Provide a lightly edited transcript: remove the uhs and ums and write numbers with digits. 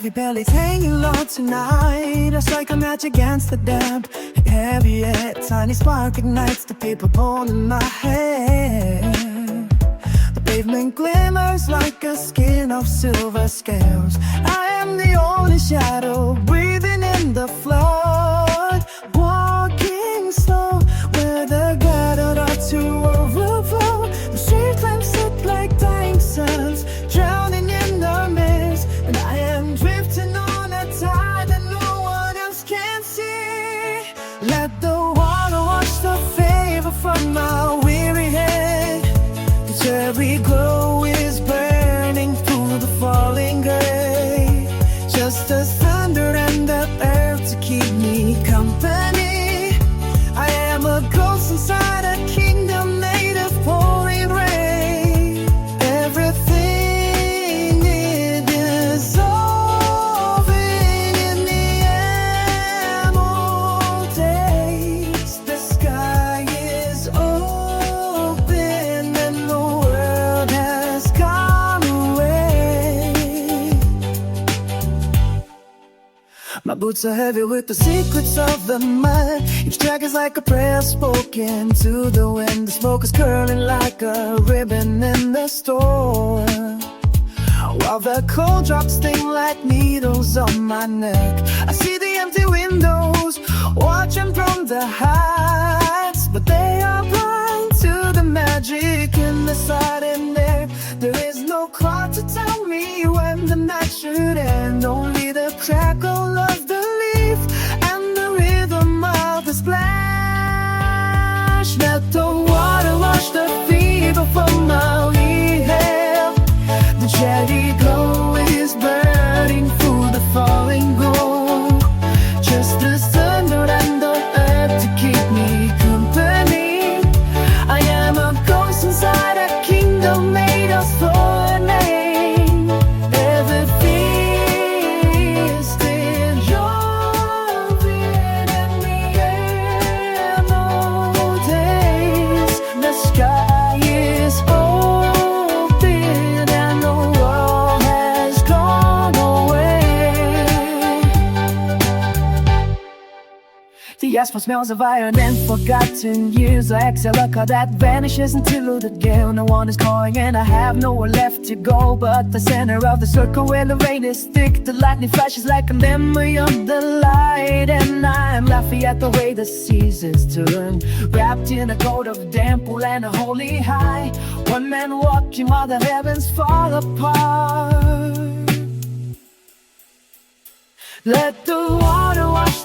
Heavy belly's hanging low tonight. I strike a match against the damp. Heavy yet tiny spark ignites the paper bone in my head. The pavement glimmers like a skin of silver scales. I am the only shadow breathing in the flood. Walking slow where the gathered are to overflow. The street lamps sit like dying suns, drowning in the mist. And I am drifting on a tide that no one else can see. Let the water wash the favor from my weary head. The cherry glow is burning through the falling gray. Just the thunder and the earth to keep me company. I am a ghost inside a kingdom made of pouring rain. Everything is dissolving in the emerald days. The sky is open and the world has gone away. My boots are heavy with the secrets of the mud. Each track is like a prayer spoken to the wind. The smoke is curling like a ribbon in the storm, while the cold drops sting like needles on my neck. I see the empty windows, watching from the heights, but they are blind to the magic in the sudden air. There is no clock to tell me when the night should end. Only the crackle of the leaf and the rhythm of the splash. Let the water wash the fever from my hair. The cherry glow is burning through the falling gold. Just the thunder and the earth to keep me company. I am a ghost inside a kingdom made of thorn. Everything is still yours in the emerald days. The sky is open and the world has gone away. The asphalt smells of iron and forgotten years. I exhale a car that vanishes until again no one is calling, and I have nowhere left to go but the center of the circle where the rain is thick. The lightning flashes like a memory of the light, and I'm laughing at the way the seasons turn, wrapped in a coat of damp wool and a holy high. One man walking while the heavens fall apart. Let the water wash